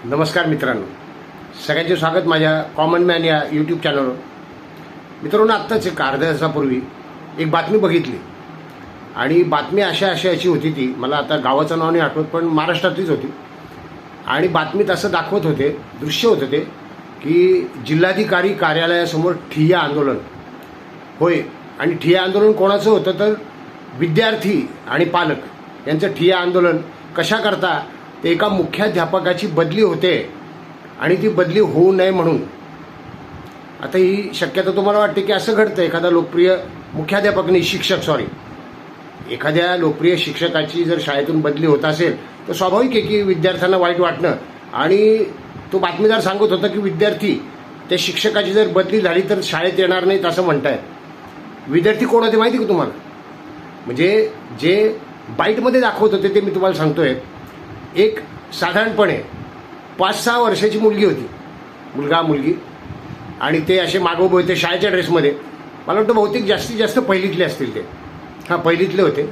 नमस्कार मित्रांनो, सगळ्यांचे स्वागत माझ्या कॉमन मॅन या यूट्यूब चॅनलवर. मित्रांनो, आत्ताच एक अर्ध्या तासापूर्वी एक बातमी बघितली आणि बातमी अशी होती. ती मला आता गावाचं नाव नाही आठवत, पण महाराष्ट्रातलीच होती. आणि बातमीत असं दाखवत होते, दृश्य होतं ते, की जिल्हाधिकारी कार्यालयासमोर ठिय्या आंदोलन होय. आणि ठिय्या आंदोलन कोणाचं होतं तर विद्यार्थी आणि पालक यांचं ठिय्या आंदोलन कशा करता ते एका मुख्याध्यापकाची बदली होते आणि ती बदली होऊ नये म्हणून. आता ही शक्यता तुम्हाला वाटते की असं घडतं, एखादा लोकप्रिय एखाद्या लोकप्रिय शिक्षकाची जर शाळेतून बदली होत असेल तर स्वाभाविक आहे की विद्यार्थ्यांना वाईट वाटणं. आणि तो बातमीदार सांगत होता की विद्यार्थी त्या शिक्षकाची जर बदली झाली तर शाळेत येणार नाहीत असं म्हणतायत. विद्यार्थी कोण होते माहिती का तुम्हाला? म्हणजे जे बाईटमध्ये दाखवत होते ते मी तुम्हाला सांगतोय. एक साधारणपणे 5-6 वर्षाची मुलगी होती, मुलगी, आणि ते असे मागोबे होते शाळेच्या ड्रेसमध्ये. मला वाटतं बहुतेक जास्तीत जास्त पहिलीतले असतील ते. पहिलीतले होते.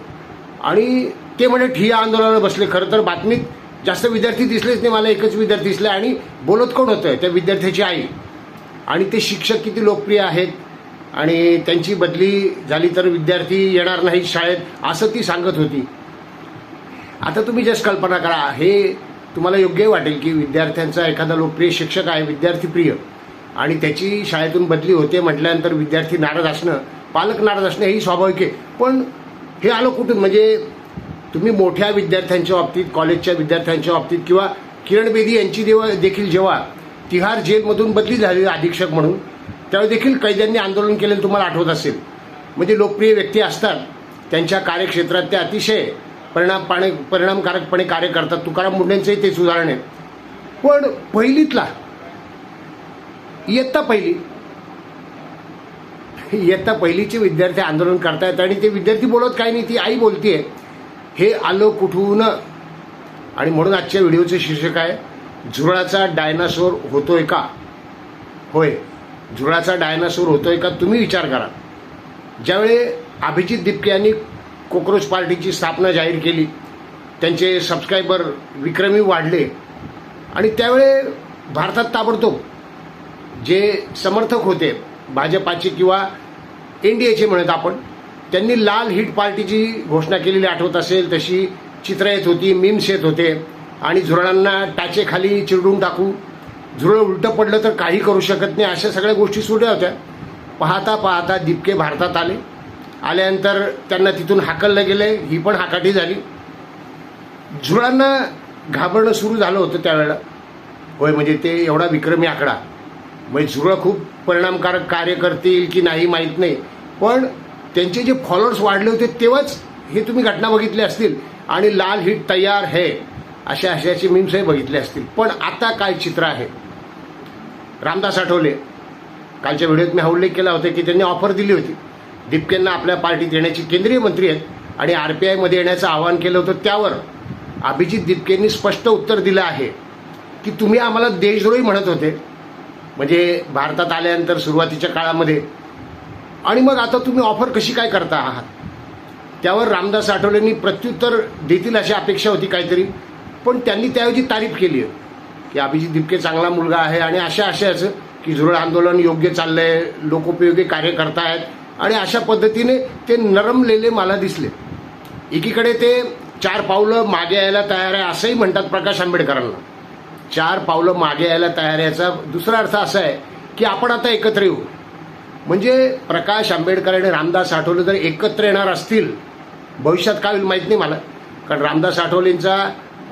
आणि ते म्हणजे ठिय्या आंदोलनाला बसले. खरं तर बातमीत जास्त विद्यार्थी दिसलेच नाही, मला एकच विद्यार्थी दिसले. आणि बोलत कोण होतं? त्या विद्यार्थ्याची आई. आणि ते शिक्षक किती लोकप्रिय आहेत आणि त्यांची बदली झाली तर विद्यार्थी येणार नाहीत शाळेत, असं ती सांगत होती. आता तुम्ही जस्ट कल्पना करा, हे तुम्हाला योग्य वाटेल की विद्यार्थ्यांचा एखादा लोकप्रिय शिक्षक आहे, विद्यार्थीप्रिय, आणि त्याची शाळेतून बदली होते म्हटल्यानंतर विद्यार्थी नाराज असणं, पालक नाराज असणं ही स्वाभाविक आहे. पण हे आलं कुठून? म्हणजे तुम्ही मोठ्या विद्यार्थ्यांच्या बाबतीत, कॉलेजच्या विद्यार्थ्यांच्या बाबतीत, किंवा किरण बेदी यांची देखील जेव्हा तिहार जेलमधून बदली झाली अधीक्षक म्हणून, त्यावेळी देखील कैद्यांनी आंदोलन केलेलं तुम्हाला आठवत असेल. म्हणजे लोकप्रिय व्यक्ती असतात, त्यांच्या कार्यक्षेत्रात ते अतिशय परिणामकारकपणे कार्य करतात. तुकाराम मुंडेंचंही तेच उदाहरण आहे. पण पहिलीतला इयत्ता पहिलीचे विद्यार्थी आंदोलन करतायत आणि ते विद्यार्थी बोलत काही नाही, ती आई बोलतीये. हे आलं कुठून? आणि म्हणून आजच्या व्हिडिओचं शीर्षक आहे, झुरळाचा डायनासोर होतोय का? होय, झुरळाचा डायनासोर होतोय का? तुम्ही विचार करा. ज्यावेळी अभिजित दिपके यांनी कॉकरोच पार्टीची स्थापना जाहीर केली, त्यांचे सबस्क्रायबर विक्रमी वाढले आणि त्यावेळी भारतात ताबडतोब जे समर्थक होते भाजपाचे किंवा एनडीएचे म्हणत आपण, त्यांनी लाल हिट पार्टीची घोषणा केलेली आठवत असेल तशी चित्र येत होती, मीम्स येत होते. आणि झुरळांना टाचे खाली चिरडून टाकू, झुरळ उलटं पडलं तर काही करू शकत नाही, अशा सगळ्या गोष्टी सुरू होत्या. पाहता दिपके भारतात आल्यानंतर त्यांना तिथून हाकललं गेले. ही पण हाकाठी झाली. झुरळांना घाबरणं सुरू झालं होतं त्यावेळेला. होय, म्हणजे ते एवढा विक्रमी आकडा, म्हणजे झुरळ खूप परिणामकारक कार्य करतील की नाही माहीत नाही, पण त्यांचे जे फॉलोअर्स वाढले होते तेव्हाच हे तुम्ही घटना बघितली असतील. आणि लाल हिट तयार है अशाचे मीम्सही बघितले असतील. पण आता काय चित्र आहे? रामदास आठवले, कालच्या व्हिडिओत मी हा उल्लेख केला होता की त्यांनी ऑफर दिली होती दिपकेंना आपल्या पार्टीत येण्याची. केंद्रीय मंत्री आहेत आणि RPI मध्ये येण्याचं आवाहन केलं होतं. त्यावर अभिजित दिपकेंनी स्पष्ट उत्तर दिलं आहे की तुम्ही आम्हाला देशद्रोही म्हणत होते, म्हणजे भारतात आल्यानंतर सुरुवातीच्या काळामध्ये, आणि मग आता तुम्ही ऑफर कशी काय करता आहात? त्यावर रामदास आठवलेंनी प्रत्युत्तर देतील अशी अपेक्षा होती काहीतरी, पण त्यांनी त्याऐवजी तारीफ केली की अभिजित दिपके चांगला मुलगा आहे आणि अशाचं की झुरळ आंदोलन योग्य चाललंय, लोकोपयोगी कार्य करतायत. आणि अशा पद्धतीने ते नरमलेले मला दिसले. एकीकडे ते 4 पावलं मागे यायला तयार आहे असंही म्हणतात प्रकाश आंबेडकरांना. 4 पावलं मागे यायला तयार आहे याचा दुसरा अर्थ असा आहे की आपण आता एकत्र येऊ. म्हणजे प्रकाश आंबेडकर आणि रामदास आठवले जर एकत्र येणार असतील, भविष्यात काय होईल माहीत नाही मला, कारण रामदास आठवलेंचा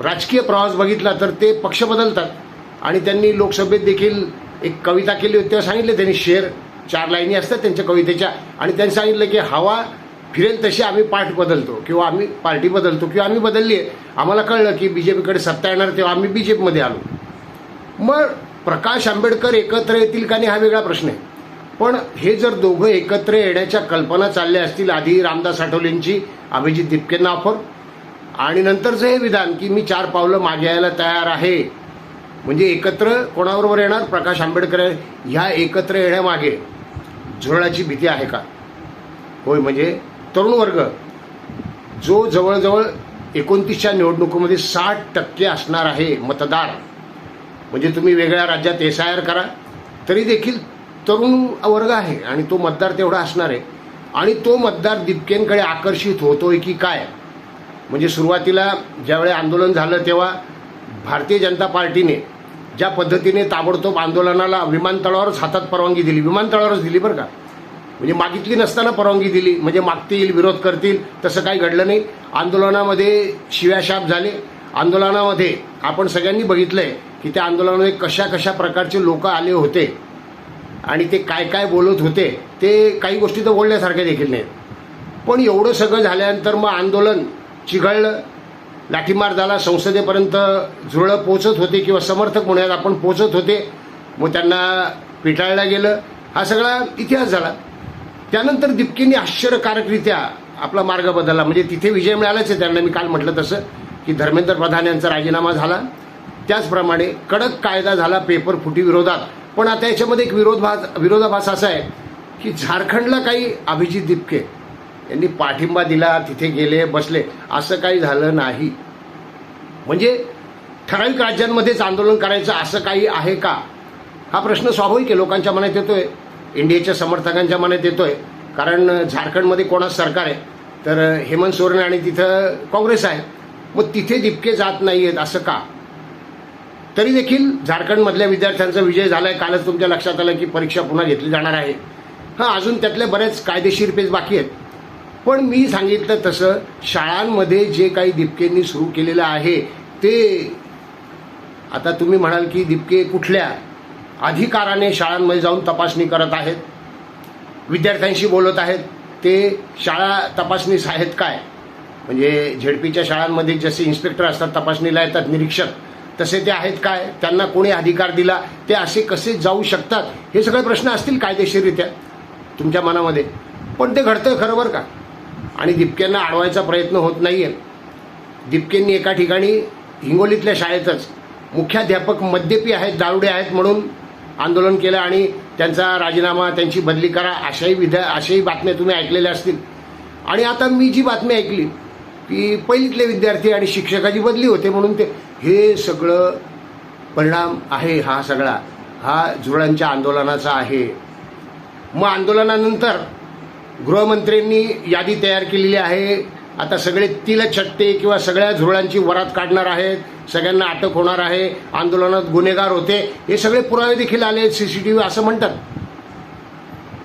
राजकीय प्रवास बघितला तर ते पक्ष बदलतात. आणि त्यांनी लोकसभेत देखील एक कविता केली होती, तेव्हा सांगितलं त्यांनी, 4 लाईनी असतात त्यांच्या कवितेच्या, आणि त्यांनी सांगितलं की हवा फिरेल तशी आम्ही पार्टी बदलतो किंवा आम्ही बदलली आहे. आम्हाला कळलं की बीजेपीकडे सत्ता येणार, तेव्हा आम्ही बीजेपीमध्ये आलो. मग प्रकाश आंबेडकर एकत्र येतील का नाही हा वेगळा प्रश्न आहे. पण हे जर दोघं एकत्र येण्याच्या कल्पना चालल्या असतील, आधी रामदास आठवलेंची अभिजित दिपकेंना ऑफर आणि नंतरचं हे विधान की मी 4 पावलं मागे यायला तयार आहे, म्हणजे एकत्र कोणाबरोबर येणार? प्रकाश आंबेडकर. ह्या एकत्र येण्यामागे झुरळाची भीती आहे का? होय, म्हणजे तरुण वर्ग जो जवळजवळ 29च्या निवडणुकीमध्ये 60% असणार आहे मतदार, म्हणजे तुम्ही वेगळ्या राज्यात SIR करा, तरी देखील तरुण वर्ग आहे आणि तो मतदार तेवढा असणार आहे. आणि तो मतदार दिपकेंकडे आकर्षित होतोय की काय? म्हणजे सुरुवातीला ज्यावेळी आंदोलन झालं तेव्हा भारतीय जनता पार्टीने ज्या पद्धतीने ताबडतोब आंदोलनाला विमानतळावरच हातात परवानगी दिली, विमानतळावरच दिली बरं का, म्हणजे मागितली नसताना परवानगी दिली, म्हणजे मागतील विरोध करतील तसं काही घडलं नाही. आंदोलनामध्ये शिव्याशाप झाले. आंदोलनामध्ये आपण सगळ्यांनी बघितलंय की त्या आंदोलनामध्ये कशा कशा प्रकारचे लोक आले होते आणि ते काय काय बोलत होते, ते काही गोष्टी तर बोलण्यासारख्या देखील नाहीत. पण एवढं सगळं झाल्यानंतर मग आंदोलन चिघळलं, लाठीमार झाला, संसदेपर्यंत झुरळं पोचत होते किंवा समर्थक म्हणूयात आपण पोचत होते, मग त्यांना पिटाळलं गेलं. हा सगळा इतिहास झाला. त्यानंतर दिपकेंनी आश्चर्यकारकरित्या आपला मार्ग बदलला. म्हणजे तिथे विजय मिळालाच आहे त्यांना. मी काल म्हटलं तसं की धर्मेंद्र प्रधान यांचा राजीनामा झाला, त्याचप्रमाणे कडक कायदा झाला पेपर फुटी विरोधात. पण आता याच्यामध्ये एक विरोधाभास असा आहे की झारखंडला काही अभिजित दिपके यांनी पाठिंबा दिला, तिथे गेले बसले, असं काही झालं नाही. म्हणजे ठराविक राज्यांमध्येच आंदोलन करायचं असं काही आहे का? हा प्रश्न स्वाभाविक आहे, लोकांच्या मनात येतोय, इंडियाच्या समर्थकांच्या मनात येतोय. कारण झारखंडमध्ये कोणाच सरकार आहे तर हेमंत सोरेन आणि तिथं काँग्रेस आहे. मग तिथे दिपके जात नाही आहेत असं का? तरी देखील झारखंडमधल्या विद्यार्थ्यांचा विजय झालाय. कालच तुमच्या लक्षात आलं की परीक्षा पुन्हा घेतली जाणार आहे. हां, अजून त्यातले बरेच कायदेशीर पेच बाकी आहेत. पण मी सांगितलं तसं शाळांमध्ये जे काही दिपकेंनी सुरू केलेलं आहे ते, आता तुम्ही म्हणाल की दिपके कुठल्या अधिकाराने शाळांमध्ये जाऊन तपासणी करत आहेत, विद्यार्थ्यांशी बोलत आहेत, ते शाळा तपासणीस आहेत काय? म्हणजे झेडपीच्या शाळांमध्ये जसे इन्स्पेक्टर असतात तपासणीला येतात, निरीक्षक, तसे ते आहेत काय? त्यांना कोणी अधिकार दिला? ते असे कसे जाऊ शकतात? हे सगळे प्रश्न असतील कायदेशीररित्या तुमच्या मनामध्ये. पण ते घडतं खरं बरं का. आणि दिपकेंना अडवायचा प्रयत्न होत नाहीये. दिपकेंनी एका ठिकाणी हिंगोलीतल्या शाळेतच मुख्याध्यापक मद्यपी आहेत, दारुडे आहेत म्हणून आंदोलन केलं आणि त्यांचा राजीनामा, त्यांची बदली करा, अशाही बातम्या तुम्ही ऐकलेल्या असतील. आणि आता मी जी बातमी ऐकली की पहिलीतले विद्यार्थी आणि शिक्षकाची बदली होते म्हणून ते, हे सगळं परिणाम आहे हा झुरळांच्या आंदोलनाचा आहे. मग आंदोलनानंतर गृहमंत्र्यांनी यादी तयार केलेली आहे. आता सगळे तिलछट्टे किंवा सगळ्या झुरळांची वरात काढणार आहेत, सगळ्यांना अटक होणार आहे, आंदोलनात गुन्हेगार होते, हे सगळे पुरावे देखील आले, CCTV असं म्हणतात.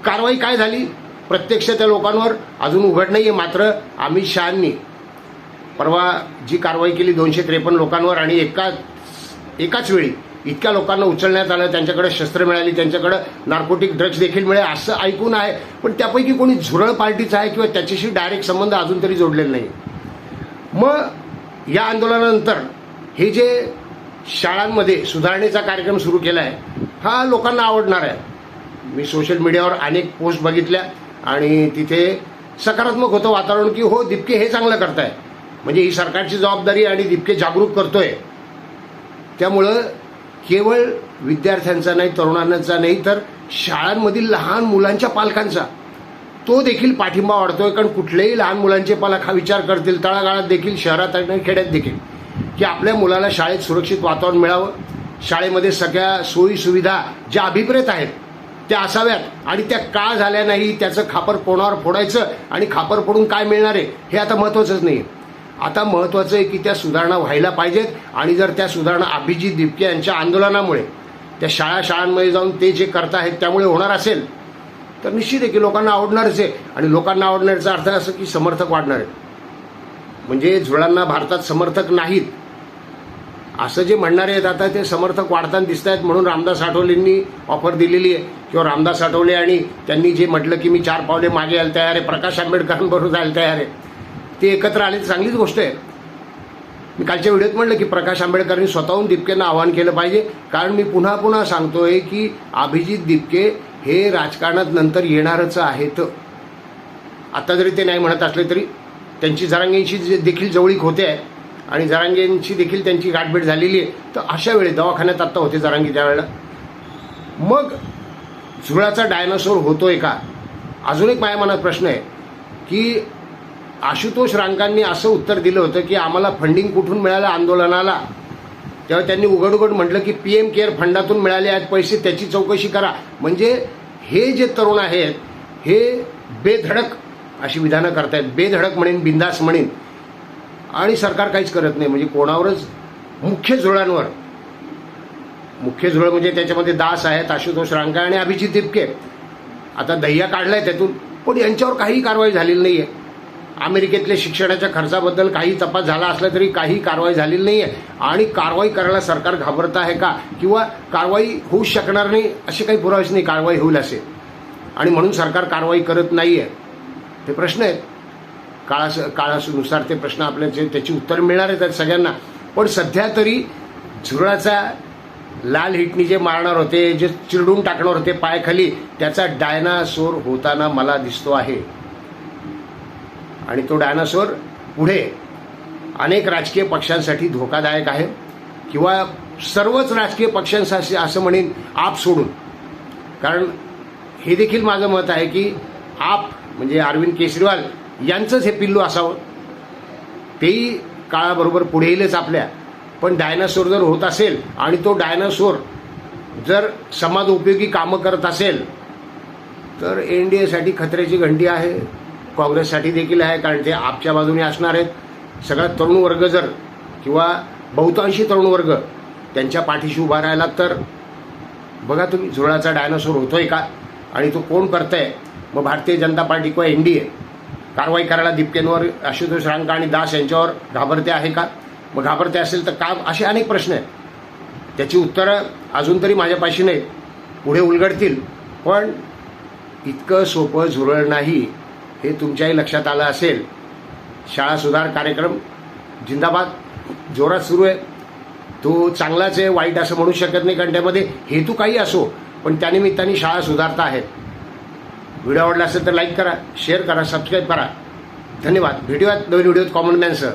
कारवाई काय झाली प्रत्यक्ष त्या लोकांवर अजून उघड नाहीये. मात्र अमित शहांनी परवा जी कारवाई केली 253 लोकांवर आणि एकाच वेळी इतक्या लोकांना उचलण्यात आलं, त्यांच्याकडे शस्त्र मिळाली, त्यांच्याकडे नार्कोटिक ड्रग्ज देखील मिळाले असं ऐकून आहे. पण त्यापैकी कोणी झुरळ पार्टीचा आहे किंवा त्याच्याशी डायरेक्ट संबंध अजून तरी जोडलेला नाही. मग या आंदोलनानंतर हे जे शाळांमध्ये सुधारणेचा कार्यक्रम सुरू केला आहे हा लोकांना आवडणार आहे. मी सोशल मीडियावर अनेक पोस्ट बघितल्या आणि तिथे सकारात्मक होतं वातावरण की हो, दिपके हे चांगलं करताय, म्हणजे ही सरकारची जबाबदारी आणि दिपके जागरूक करतोय. त्यामुळं केवळ विद्यार्थ्यांचा नाही, तरुणांचा नाही, तर शाळांमधील लहान मुलांच्या पालकांचा तो देखील पाठिंबा वाढतोय. कारण कुठलेही लहान मुलांचे पालक हा विचार करतील, तळागाळात देखील, शहरात आणि खेड्यात देखील, की आपल्या मुलाला शाळेत सुरक्षित वातावरण मिळावं, शाळेमध्ये सगळ्या सोयी सुविधा ज्या अभिप्रेत आहेत त्या असाव्यात. आणि त्या का झाल्या नाही, त्याचं खापर कोणावर फोडायचं आणि खापर फोडून काय मिळणार आहे हे आता महत्त्वाचंच नाही. आता महत्त्वाचं आहे की त्या सुधारणा व्हायला पाहिजेत. आणि जर त्या सुधारणा अभिजित दिपके यांच्या आंदोलनामुळे त्या शाळांमध्ये जाऊन ते जे करताहेत त्यामुळे होणार असेल तर निश्चित आहे की लोकांना आवडणारच आहे. आणि लोकांना आवडण्याचा अर्थ असं की समर्थक वाढणार आहेत. म्हणजे झुरळांना भारतात समर्थक नाहीत असं जे म्हणणारे आहेत आता ते समर्थक वाढताना दिसत आहेत. म्हणून रामदास आठवलेंनी ऑफर दिलेली आहे किंवा रामदास आठवले आणि त्यांनी जे म्हटलं की मी 4 पावले मागे यायला तयार आहे, प्रकाश आंबेडकरांबरोबर जायला तयार आहे, ते एकत्र आले तर चांगलीच गोष्ट आहे. मी कालच्या व्हिडिओत म्हटलं की प्रकाश आंबेडकरांनी स्वतःहून दिपकेंना आवाहन केलं पाहिजे. कारण मी पुन्हा पुन्हा सांगतोय की अभिजित दिपके हे राजकारणात नंतर येणारच आहेत. आता जरी ते नाही म्हणत असले तरी त्यांची जरांगेंशी देखील जवळीक होते आहे आणि जरांगेंची देखील त्यांची गाठभेट झालेली आहे. तर अशा वेळी दवाखान्यात आत्ता होते जरांगे त्यावेळेला. मग झुरळाचा डायनासोर होतोय का? अजून एक माझ्या मनात प्रश्न आहे की आशुतोष रांकांनी असं उत्तर दिलं होतं की आम्हाला फंडिंग कुठून मिळालं आंदोलनाला, तेव्हा त्यांनी उघड उघड म्हटलं की PM केअर फंडातून मिळाले आहेत पैसे, त्याची चौकशी करा. म्हणजे हे जे तरुण आहेत हे बेधडक अशी विधानं करतायत, बेधडक म्हणेन, बिंदास म्हणेन, आणि सरकार काहीच करत नाही. म्हणजे कोणावरच, मुख्य झुरळांवर, मुख्य झुरळ म्हणजे त्याच्यामध्ये दास आहेत, आशुतोष रांका आणि अभिजित दिपके. आता दह्या काढलाय त्यातून, पण यांच्यावर काही कारवाई झालेली नाही आहे. अमेरिकेतल्या शिक्षणाच्या खर्चाबद्दल काही तपास झाला असला तरी काही कारवाई झालेली नाही आहे. आणि कारवाई करायला सरकार घाबरत आहे का, किंवा कारवाई होऊ शकणार नाही असे काही पुरावेच नाही कारवाई होईल असे, आणि म्हणून सरकार कारवाई करत नाही आहे. ते प्रश्न आहेत, काळानुसार ते प्रश्न आपल्याला त्याची उत्तर मिळणार आहेत सगळ्यांना. पण सध्या तरी झुरळाचा लाल हिटनी जे मारणार होते, जे चिरडून टाकणार होते पायाखाली, त्याचा डायनासोर होताना मला दिसतो आहे. आणि तो डायनासोर पुढे अनेक राजकीय पक्षांसाठी धोकादायक आहे, किंवा सर्वच राजकीय पक्षांसाठी असं म्हणेन, आप सोडून. कारण हे देखील माझं मत आहे की आप म्हणजे अरविंद केजरीवाल यांचंच हे पिल्लू असावं. तेही काळाबरोबर पुढे येईलच आपल्या. पण डायनासोर जर होत असेल आणि तो डायनासोर जर समाज उपयोगी कामं करत असेल तर NDAसाठी खतऱ्याची घंटी आहे, काँग्रेससाठी देखील आहे. कारण ते आपच्या बाजूने असणार आहेत. सगळा तरुण वर्ग जर, किंवा बहुतांशी तरुण वर्ग त्यांच्या पाठीशी उभा राहिला तर बघा तुम्ही, झुरळाचा डायनासोर होतोय का आणि तो कोण करतंय. मग भारतीय जनता पार्टी किंवा NDA कारवाई करायला दिपकेंवर, आशुतोष रांका आणि दास यांच्यावर घाबरते आहे का. मग घाबरते असेल तर का, असे अनेक प्रश्न आहेत. त्याची उत्तरं अजून तरी माझ्यापाशी नाहीत, पुढे उलगडतील. पण इतकं सोपं झुरळ नाही हे तुमच्याही लक्षात आलं असेल. शाळा सुधार कार्यक्रम जिंदाबाद जोरात सुरू आहे. तो चांगलाच आहे, वाईट असं म्हणू शकत नाही, कारण त्यामध्ये हेतू काही असो, पण त्यानिमित्ताने शाळा सुधारता आहेत. व्हिडिओ आवडला असेल तर लाईक करा, शेअर करा, सबस्क्राईब करा. धन्यवाद. भेटूयात नवीन व्हिडिओत कॉमन मॅनसह.